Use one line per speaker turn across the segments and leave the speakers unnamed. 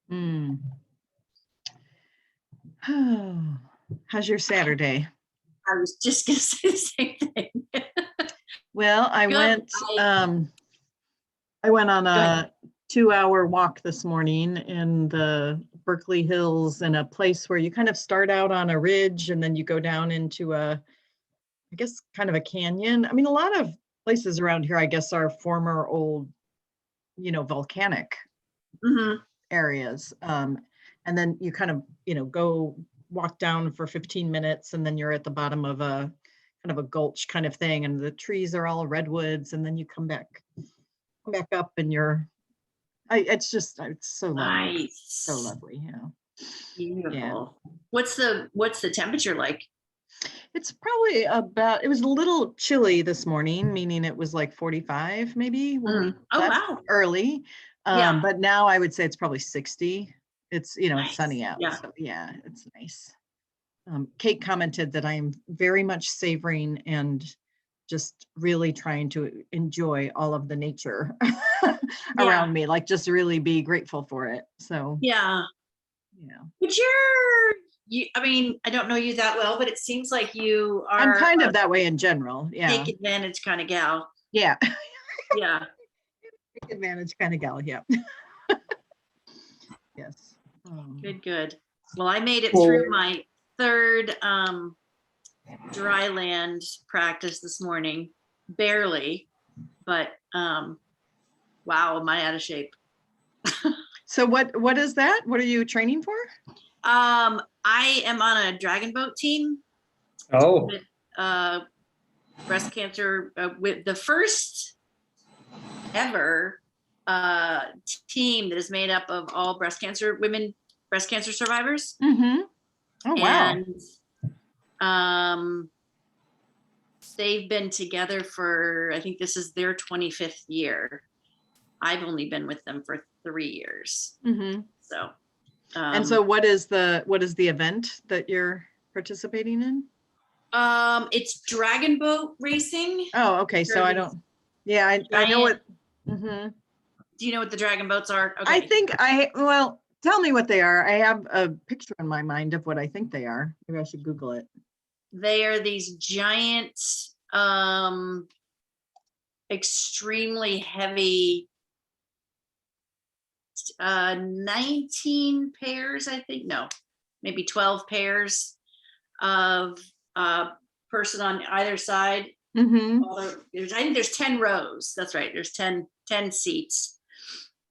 Hmm. How's your Saturday?
I was just gonna say the same thing.
Well, I
Good.
went on
Go ahead.
a 2-hour walk this morning in the Berkeley Hills in a place where you kind of start out on a ridge and then you go down into I guess, kind of a canyon. I mean, a lot of places around here, I guess, are former old, volcanic
Mhm.
areas. And then you kind of, go walk down for 15 minutes and then you're at the bottom of a kind of a gulch kind of thing. And the trees are all redwoods. And then you come back up and it's so lovely. So
Nice.
lovely. Yeah.
Beautiful. What's the temperature like?
It's probably it was a little chilly this morning, meaning it was like 45 maybe when we
Oh,
left
wow.
early.
Yeah.
But now I would say it's probably 60. It's, it's
Nice.
sunny out.
Yeah.
So yeah, it's nice. Kate commented that I'm very much savoring and just really trying to enjoy all of the nature around me, like just really be grateful for it. So
Yeah. But I mean, I don't know you that well, but it seems like you are
I'm kind of that way in general. Yeah.
take advantage kind of gal.
Yeah.
Yeah.
Take advantage kind of gal. Yeah. Yes.
Good. Well, I made it through my third dry land practice this morning, barely, but wow, am I out of shape.
So what is that? What are you training for?
I am on a dragon boat team.
Oh.
With, breast cancer, with the first ever team that is made up of all breast cancer survivors.
Mm-hmm. Oh, wow.
And they've been together for, I think this is their 25th year. I've only been with them for 3 years.
Mm-hmm.
So
and so what is the event that you're participating in?
It's dragon boat racing.
Oh, okay. So I don't, I know what. Mm-hmm.
Do you know what the dragon boats are? Okay.
I think well, tell me what they are. I have a picture in my mind of what I think they are. Maybe I should Google it.
They are these giant, extremely heavy, 19 pairs, I think. No, maybe 12 pairs of person on either side.
Mm-hmm.
I think there's 10 rows. That's right. There's 10 seats.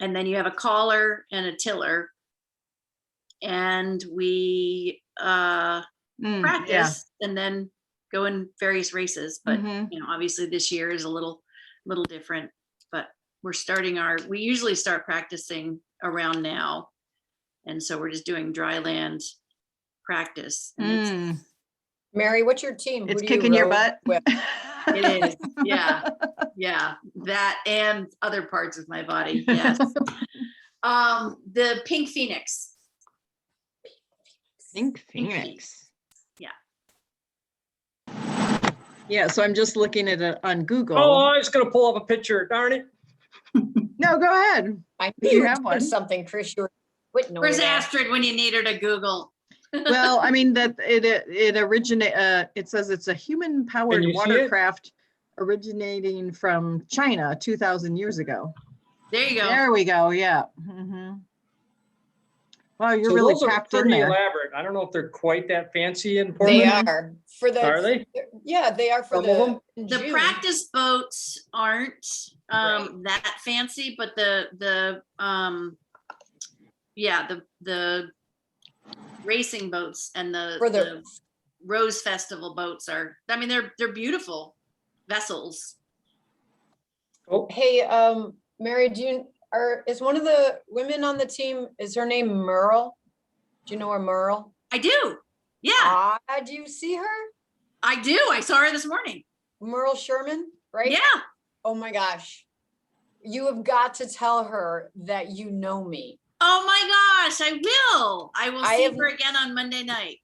And then you have a caller and a tiller. And we practice and then go in various races. But obviously this year is a little different. But we usually start practicing around now. And so we're just doing dry land practice. And
Mary, what's your team?
It's kicking your butt.
It is. Yeah. Yeah. That and other parts of my body. Yes. The Pink Phoenix.
Pink Phoenix.
Yeah.
Yeah. So I'm just looking at it on Google.
Oh, I was going to pull up a picture. Darn it.
No, go ahead.
I knew you have one. Something, Chris.
Where's Astrid when you need her to Google?
Well, I mean that it originated. It says it's a human-powered watercraft originating from China 2,000 years ago.
There you go.
There we go. Yeah. Mm-hmm. Wow, you're
So
really
those are
packed in
pretty
there.
elaborate. I don't know if they're quite that fancy in Portland.
They are for the.
Are they?
Yeah, they are for
Some of them?
The practice boats aren't that fancy, but the racing boats and the Rose Festival boats are. I mean, they're beautiful vessels.
Oh.
Hey, Mary, is one of the women on the team, is her name Merle? Do you know her, Merle?
I do. Yeah.
Do you see her?
I do. I saw her this morning.
Merle Sherman, right?
Yeah.
Oh my gosh. You have got to tell her that you know me.
Oh my gosh, I will. I will see her again on Monday night.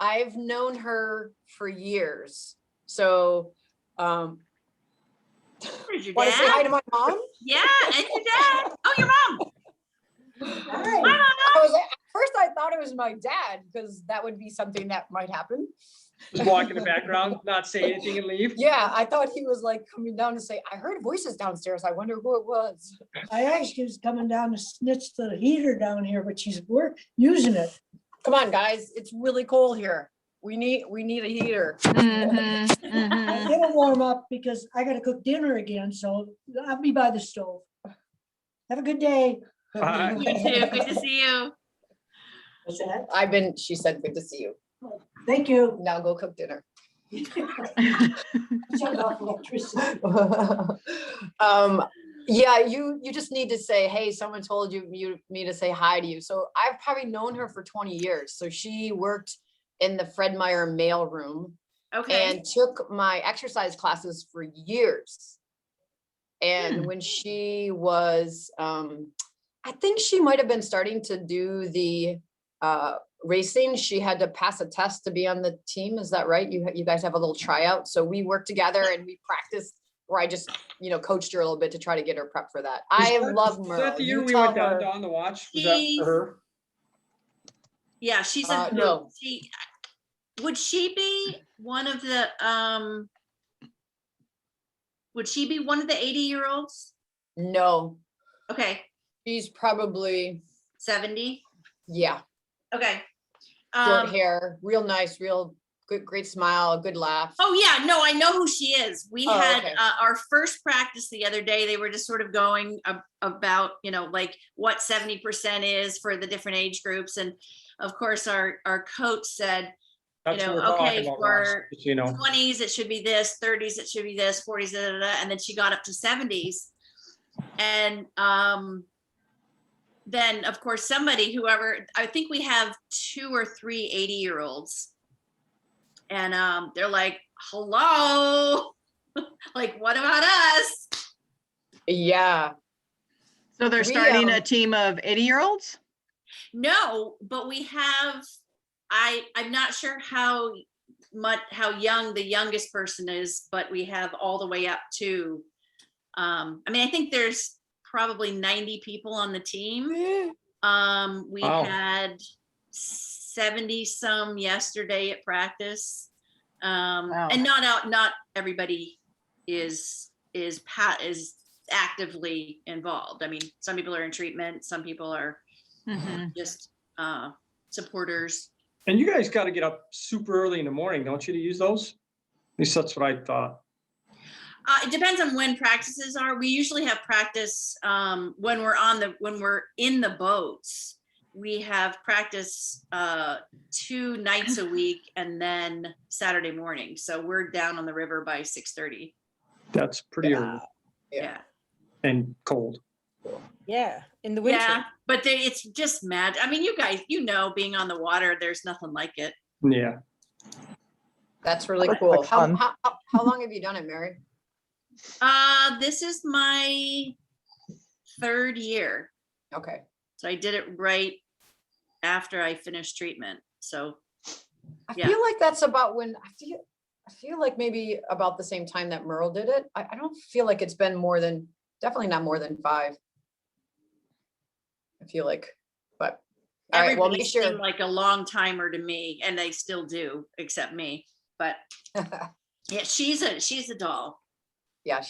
I've known her for years. So,
where's your
want
dad?
to say hi to my mom?
Yeah, and your dad. Oh, your mom.
Hi.
Hi, Mama.
was my dad, because that would be something that might happen.
Just walk in the background, not say anything and leave.
Yeah, I thought he was like coming down to say, I heard voices downstairs. I wonder who it was.
I actually was coming down to snitch the heater down here, but she's using it.
Come on, guys, it's really cold here. We need a heater.
Mhm,
I
mhm.
gotta warm up because I gotta cook dinner again, so I'll be by the stove. Have a good day.
Bye.
You too. Good to see you.
What's that?
She said, good to see you.
Thank you.
Now go cook dinner.
Shut off electricity.
Yeah, you just need to say, hey, someone told me to say hi to you. So I've probably known her for 20 years. So she worked in the Fred Meyer mail room
Okay.
and took my exercise classes for years. And
Hmm.
when she was, I think she might have been starting to do the racing. She had to pass a test to be on the team. Is that right? You guys have a little tryout. So we worked together and we practiced, where I just, coached her a little bit to try to get her prep for that. I love
Was
Merle.
that the year
You
we
tell
went down,
her-
down to watch? Was that
She's-
for her?
Yeah, she's a
no.
would she be one of the would she be one of the 80-year-olds?
No,
Okay,
she's probably,
70.
yeah,
Okay.
short hair, real nice, real good, great smile, good laugh.
Oh yeah, no, I know who she is. We
Oh,
had
okay.
our first practice the other day. They were just sort of going about, like what 70% is for the different age groups. And of course, our coach said,
That's what
know,
we're talking
okay,
about, Ross,
for
just so you know.
20s, it should be this, 30s, it should be this, 40s, da, da, da, and then she got up to 70s. And then of course, whoever, I think we have 2 or 3 80-year-olds. And they're like, hello, like, what about us?
Yeah,
So they're
We,
starting a
um,
team of 80-year-olds?
No, but we have, I'm not sure how young the youngest person is, but we have all the way up to, I think there's probably 90 people on the team. We
Wow.
had 70 some yesterday at practice.
Wow.
And not everybody is actively involved. I mean, some people are in treatment, some people are
Mhm.
just supporters.
And you guys got to get up super early in the morning, don't you, to use those? At least that's what I thought.
It depends on when practices are. We usually have practice when we're in the boats. We have practice 2 nights a week and then Saturday morning. So we're down on the river by 6:30.
That's pretty early
Yeah.
and cold.
yeah, in the winter.
Yeah. But it's just mad. I mean, you guys, being on the water, there's nothing like it.
Yeah.
That's really
Looks
cool.
like fun.
How long have you done it, Mary?
This is my 3rd year.
Okay.
So I did it right after I finished treatment. So
I
Yeah.
feel like that's about when, I feel like maybe about the same time that Merle did it. I don't feel like it's been definitely not more than 5. I feel like, but. All right, well,
everybody
make sure.
seemed like a long timer to me, and they still do, except me. But yeah, she's a doll.
Yeah,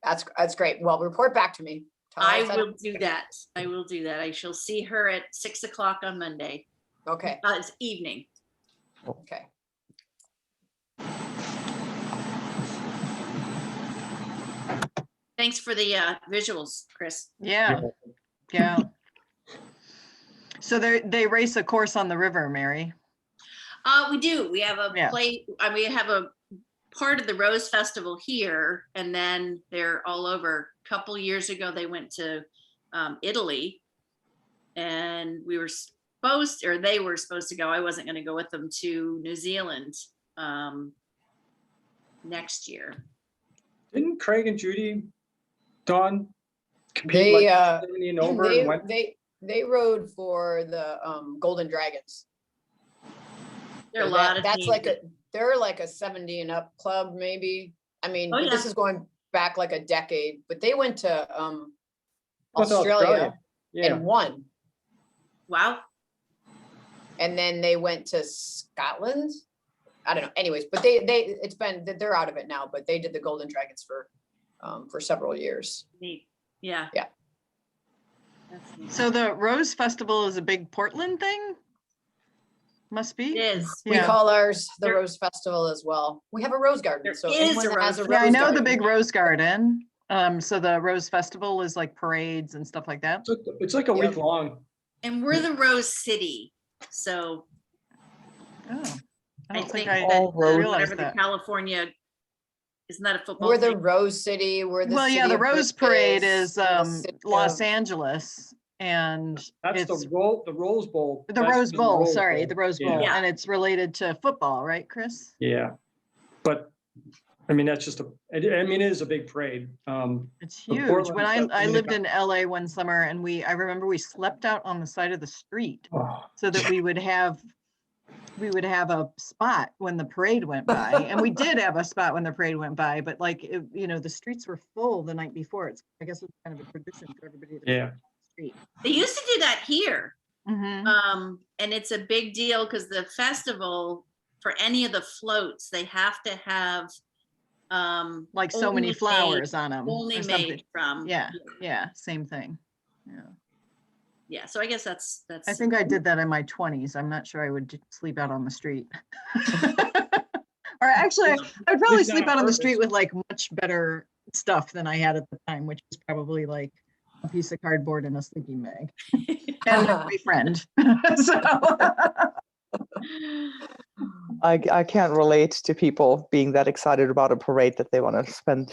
that's great. Well, report back to me. Tell her
I
said-
will do that. I will do that. I shall see her at 6 o'clock on Monday.
Okay,
It's evening.
okay.
Thanks for the visuals, Chris.
Yeah, yeah. So they race a course on the river, Mary.
We do. We have a
Yeah.
we have a part of the Rose Festival here, and then they're all over. A couple years ago, they went to Italy, and they were supposed to go. I wasn't going to go with them to New Zealand next year.
Didn't Craig and Judy, Dawn, compete
They,
like 70 and over and went?
they rode for the Golden Dragons.
There are a lot of
That's
teams
like
that-
they're like a 70 and up club, maybe. I mean,
Oh,
but this
yeah.
is going back like a decade, but they went to
What's
Australia
Yeah.
and won.
Wow.
And then they went to Scotland. I don't know. Anyways, but they're out of it now, but they did the Golden Dragons for several years.
Neat. Yeah.
Yeah.
That's neat.
So the Rose Festival is a big Portland thing? Must be.
It is.
We
Yeah.
call ours the
There-
Rose Festival as well. We have a rose garden.
There
So
is
anyone
a
that has
rose
a
Yeah, I
rose
know the
garden-
big Rose Garden. So the Rose Festival is like parades and stuff like that.
It's like a
Yep.
week long.
And we're the Rose City. So
Oh, I
I
don't think
think
I
that
All rose-
realized
whatever the
that.
California, isn't that a football?
We're the
thing?
Rose City. We're the
Well, yeah,
city
the
of
Rose Parade
Memphis,
is
we're the city
Los
of-
Angeles, and
That's
it's
the Rose Bowl.
the
That's
Rose
the
Bowl,
Rose
sorry,
Bowl.
the Rose
Yeah.
Bowl,
Yeah.
and it's related to football, right, Chris?
Yeah, but, I mean, that's just I mean, it is a big parade.
It's
The
huge.
Portland
When
stuff,
I
I mean,
lived in LA one summer, and I remember we slept out on the side of the street
Oh,
so that we would have a spot when the parade went by. And we did have a spot when the parade went by, but like, the streets were full the night before. I guess it's kind of a tradition for everybody to
Yeah.
sleep on the street.
They used to do that here.
Mhm.
And it's a big deal because the festival, for any of the floats, they have to have
Like so
only
many
made-
flowers on them.
only made from.
Yeah, same thing. Yeah.
Yeah, so I guess that's.
I think I did that in my 20s. I'm not sure I would sleep out on the street. Or actually, I'd probably
least not
sleep
on
out on the
purpose.
street with like much better stuff than I had at the time, which was probably like a piece of cardboard and a sleeping bag and a boyfriend. So,
I can't relate to people being that excited about a parade that they want to spend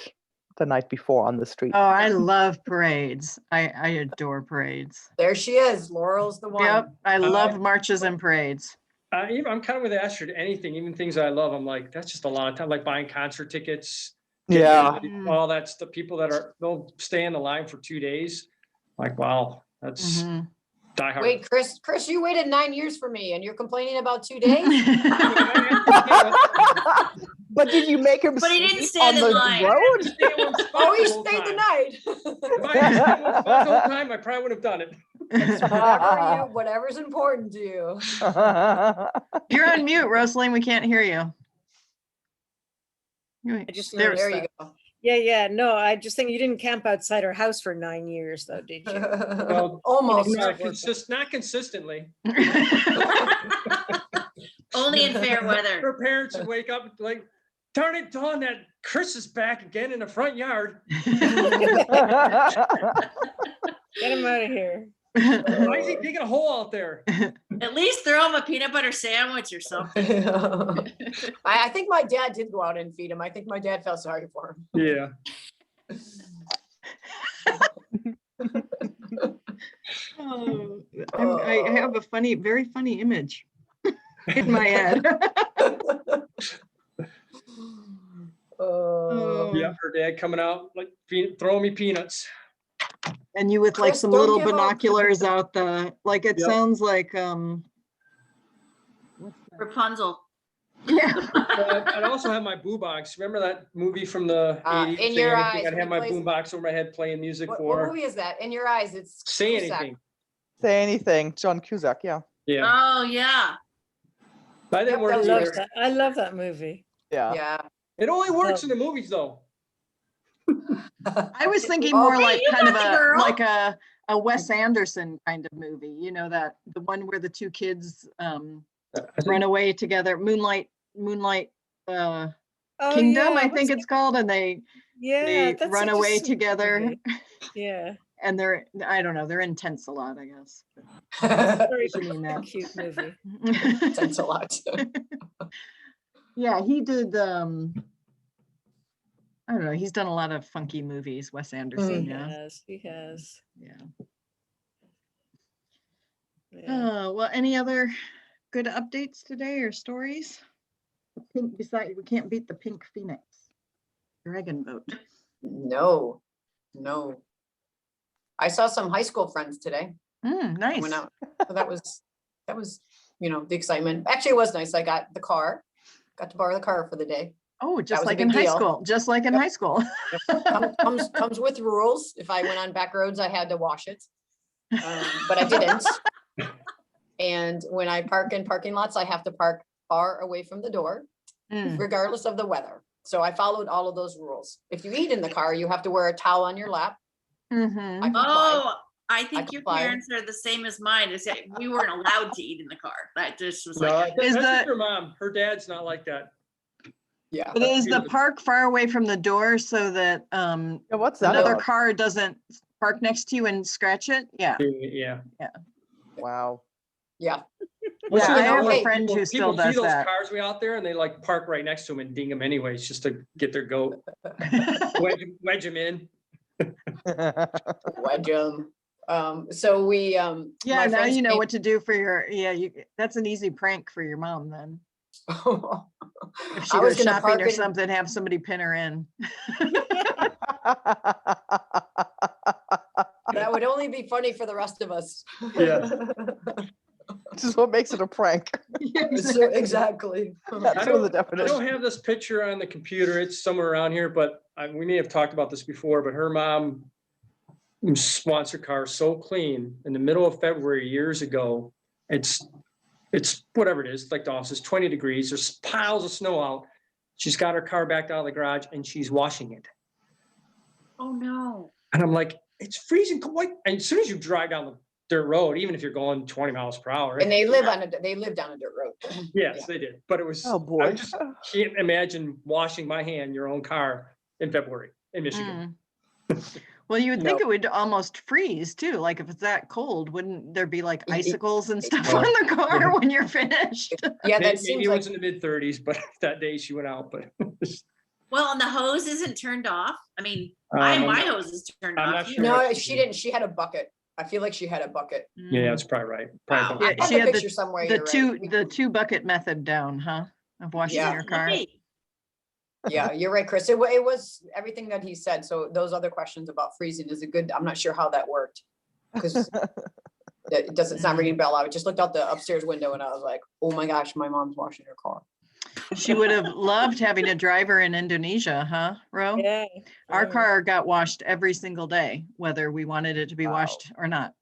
the night before on the street.
oh, I love parades. I adore parades.
There she is. Laurel's the one.
Yep, I love marches and parades.
I'm kind of with Astrid, anything, even things that I love, I'm like, that's just a lot of time, like buying concert tickets.
Yeah.
All that's the people that they'll stay in the line for 2 days. Like, wow, that's
Mhm.
diehard.
Wait, Chris, you waited 9 years for me and you're complaining about 2 days?
But did you make him
But he didn't
sleep
stay
on
in
the
line.
road?
Oh, he stayed the night.
If I had stayed one spot the whole time, I probably would have done it.
Whatever's important to you.
You're on mute, Rosaline. We can't hear you.
I just
There-
noticed
There you
that.
go.
Yeah. No, I just think you didn't camp outside our house for 9 years though, did you?
Well,
Almost.
not consistently.
Only in fair weather.
Her parents would wake up like, darn it, Dawn, that Chris is back again in the front yard.
Get him out of here.
Why is he digging a hole out there?
At least throw him a peanut butter sandwich or something.
I think my dad did go out and feed him. I think my dad felt sorry for him.
Yeah.
Oh, I have a very funny image in my head.
Oh.
Yeah, her dad coming out like throwing me peanuts.
And you with like
Chris,
some
don't
little
give up.
binoculars out like it
Yep.
sounds like, what's that?
Rapunzel.
Yeah.
I'd also have my boombox. Remember that movie from the 80s?
In
Say
Your
Anything?
Eyes,
I'd have my
replace-
boombox over my head playing music
What
for
movie is that? In Your Eyes, it's
Say
Cusack.
Anything.
Say anything, John Cusack, yeah.
Yeah.
Oh, yeah.
That didn't
Yep,
work
I
that
love
either.
that. I love that movie.
Yeah.
Yeah.
It only works in the movies though.
I was thinking
Oh,
more
hey,
like
you
kind of
got the girl.
a Wes Anderson kind of movie, that the one where the two kids run away together, Moonlight
Oh,
Kingdom,
yeah,
I think it's called, and they
that's
run
such a
away
sweet
together.
movie. Yeah,
And I don't know, they're intense a lot, I guess.
very
Mentioning that.
cute movie.
Thanks a lot.
Yeah, he did, I don't know, he's done a lot of funky movies, Wes Anderson,
He
yeah.
has. He has.
Yeah.
Yeah.
Well, any other good updates today or stories? Besides, we can't beat the Pink Phoenix dragon boat.
No. I saw some high school friends today.
Nice.
Went out. So that was, the excitement. Actually, it was nice. I got to borrow the car for the day.
Oh, just
was a
like in
big
high
deal.
school, just like in
Yep.
high school.
Comes with rules. If I went on back roads, I had to wash it. But I didn't. And when I park in parking lots, I have to park far away from the door,
Mm.
regardless of the weather. So I followed all of those rules. If you eat in the car, you have to wear a towel on your lap.
Mhm.
I complied.
Oh, I think your
complied.
parents are the same as mine. Is that we weren't allowed to eat in the car. That just was
No,
like,
Is
that's just
the-
her mom. Her dad's not like that.
Yeah.
But is the park far away from the door so that
Yeah, what's that
another
about?
car doesn't park next to you and scratch it? Yeah.
Yeah.
Wow.
Yeah.
What's
Yeah,
your
I have
number?
a friend who still
People see
does
those
that.
cars way out there and they like park right next to them and ding them anyways, just to get their goat, wedge them in.
Wedge 'em. So we,
Yeah,
my
now
friends
you know
came-
what to do for your, that's an easy prank for your mom then. If she
I was
goes
gonna
shopping
park
or
it in-
something, have somebody pin her in.
That would only be funny for the rest of us.
Yeah.
This is what makes it a prank.
So, exactly.
That's one of the
I don't
definitions.
have this picture on the computer. It's somewhere around here, but we may have talked about this before, but her mom wants her car so clean in the middle of February years ago. It's whatever it is, like the office is 20 degrees. There's piles of snow out. She's got her car backed out of the garage and she's washing it.
oh no.
And I'm like, it's freezing cold. And as soon as you drive down the dirt road, even if you're going 20 miles per hour.
And they live down a dirt road.
Yes, they did. But it was,
Oh,
I
boy.
just can't imagine washing my hand, your own car in February in Michigan.
Well, you would think
No.
it would almost freeze too. Like if it's that cold, wouldn't there be like
It- it-
icicles and
it-
stuff
well,
on the car
yeah.
when you're finished?
Yeah,
Maybe
that seems
it
like,
was in the mid 30s, but that day she went out, but.
Well, and the hose isn't turned off. I mean,
I'm
my
not-
hose is turned
I'm
off.
not
You-
sure.
no, she didn't. She had a bucket. I feel like she had a bucket.
Yeah, that's probably right. Probably
Wow.
about
Yeah,
I
she
have
had
the picture somewhere.
The
You're
two,
right.
the two bucket method down, huh? Of washing
Yeah.
your car.
Right.
Yeah, you're right, Chris. It was everything that he said. So those other questions about freezing is a good, I'm not sure how that worked. Because it doesn't, it's not ringing a bell. I just looked out the upstairs window and I was like, oh my gosh, my mom's washing her car.
She would have loved having a driver in Indonesia, huh, Ro?
Yeah.
Our
yeah.
car got washed every single day, whether we wanted it to be
Wow.
washed or not.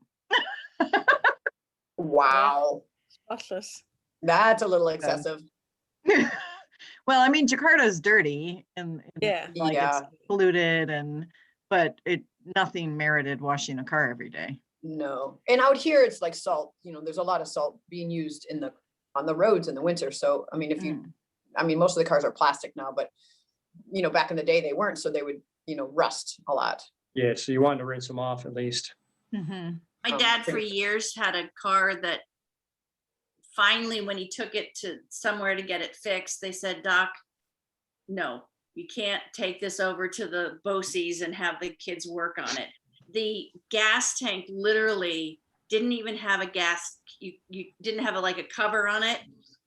Wow,
Spotless.
that's a little excessive.
Well, I mean, Jakarta's dirty and
Yeah.
like
Yeah.
it's polluted but nothing merited washing a car every day.
No, and out here it's like salt, there's a lot of salt being used on the roads in the winter. So, I mean, most of the cars are plastic now, but back in the day they weren't, so they would, rust a lot.
Yeah, so you wanted to rinse them off at least.
Mhm.
My
Oh,
dad for
pretty-
years had a car that finally, when he took it to somewhere to get it fixed, they said, Doc, no, you can't take this over to the BOCES and have the kids work on it. The gas tank literally didn't even have a gas, you didn't have like a cover on it.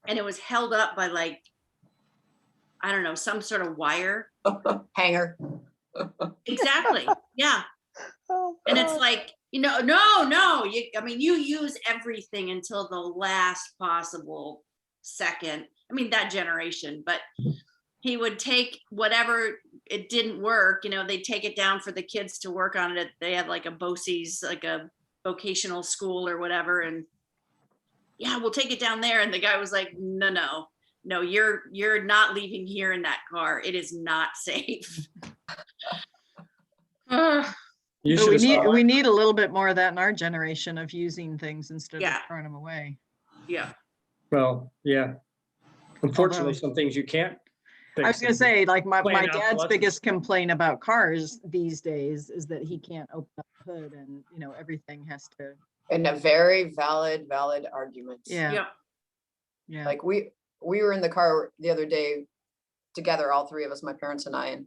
And it was held up by like, I don't know, some sort of wire.
Hanger.
Exactly. Yeah.
Oh,
And it's
God.
like, no, you use everything until the last possible second. I mean, that generation, but he would take whatever it didn't work, they'd take it down for the kids to work on it. They had like a BOCES, like a vocational school or whatever. And yeah, we'll take it down there. And the guy was like, no, you're not leaving here in that car. It is not safe. Ugh.
You
But
should have
we need a little bit more of that in our generation of using things instead
Yeah.
of throwing them away.
Yeah.
well, yeah. Unfortunately,
Although-
some things you can't.
I was gonna say, like my
Plan
dad's
obsolescence.
biggest complaint about cars these days is that he can't open up the hood and, everything has to,
And a very valid argument.
yeah,
Yep.
yeah.
Like we were in the car the other day together, all three of us, my parents and I, and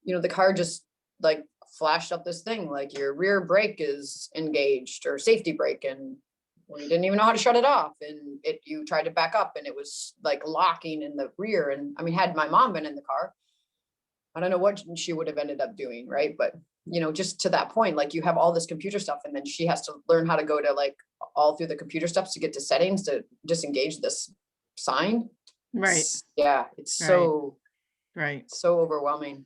the car just like flashed up this thing, like your rear brake is engaged or safety brake, and we didn't even know how to shut it off. And you tried to back up and it was like locking in the rear. And I mean, had my mom been in the car, I don't know what she would have ended up doing, right? But just to that point, like you have all this computer stuff and then she has to learn how to go to like all through the computer steps to get to settings to disengage this sign.
Right,
Yeah, it's
Right.
so
right.
overwhelming.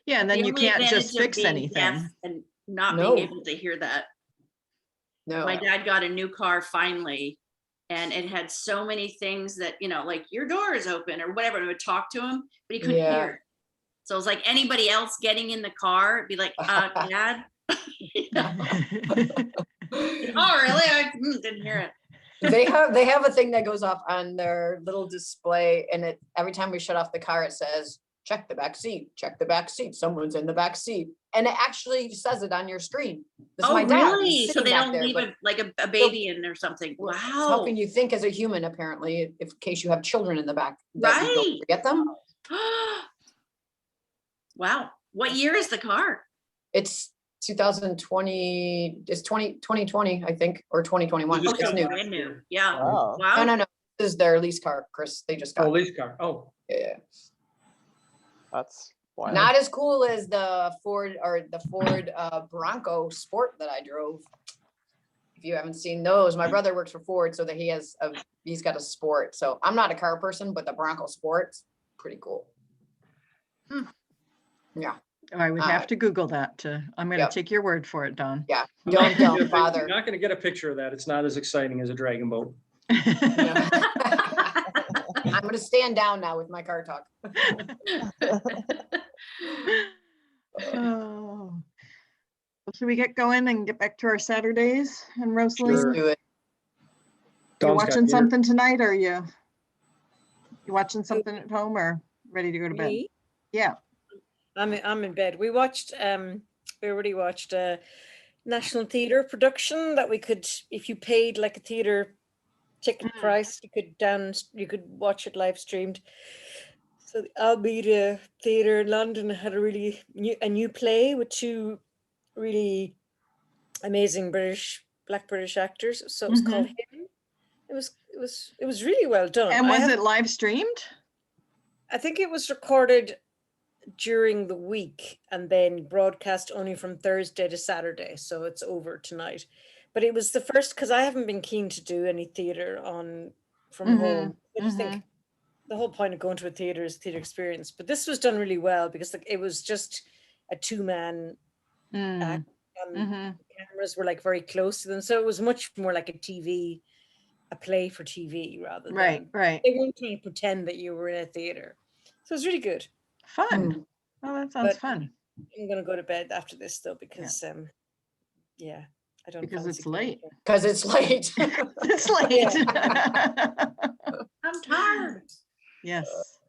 Yeah, and then
The
you
only
can't just
advantage of
fix
being
anything.
deaf and not
No.
being able to hear that.
No.
My dad got a new car finally, And it had so many things that, like your door is open or whatever, and it would talk to him, but he couldn't
Yeah.
hear. So it was like anybody else getting in the car, it'd be like, Dad. You know? Oh, really? I didn't hear it.
They have a thing that goes off on their little display, and every time we shut off the car, it says, check the back seat, check the back seat, someone's in the back seat. And it actually says it on your screen. This is
Oh,
my dad.
really?
He's
So
sitting
they
back
don't
there,
leave
but
a baby in or something.
well,
Wow.
how can you think as a human, apparently, if in case you have children in the back, that you don't
Right.
forget them?
Wow. What year is the car?
It's 2020, it's 2020, I think, or 2021.
Just
It's
got
new.
one.
Brand new. Yeah.
Wow.
No,
Wow.
no. This is their lease car, Chris. They just
Oh,
got,
lease car. Oh,
yeah.
That's wild.
Not as cool as the Ford Bronco Sport that I drove. If you haven't seen those, my brother works for Ford, so that he's got a Sport. So I'm not a car person, but the Bronco Sport's pretty cool. Yeah,
I would have to Google that. I'm going to
Yep.
take your word for it, Don.
yeah.
I'm not gonna get a
Don't
pic-
bother.
You're not gonna get a picture of that. It's not as exciting as a dragon boat.
Yeah. I'm gonna stand down now with my car talk.
Oh. Well, should we get going and get back to our Saturdays and Rosalie?
Sure.
Do it.
You
Dawn's got
watching
dinner.
something tonight, or you watching something at home, or ready to go to bed?
Me?
Yeah.
I'm in bed. We already watched a National Theatre production that we could, if you paid like a theatre ticket price, you could watch it live streamed. So the Almeida Theatre in London had a new play with two really amazing Black British actors. So it was called Him. It was really well done.
And was it live streamed?
I think it was recorded during the week and then broadcast only from Thursday to Saturday. So it's over tonight. But it was the first, because I haven't been keen to do any theatre from home. I just think the whole point of going to a theatre is theatre experience. But this was done really well because it was just a two-man act. The cameras were like very close to them. So it was much more like a play for TV rather than
Right.
they weren't trying to pretend that you were in a theatre. So it was really good.
Fun. Oh, that sounds
But-
fun.
I'm gonna go to bed after this though because I don't
Because
fancy
it's
going
late.
to bed.
Cause it's late.
It's late.
I'm tired.
Yes.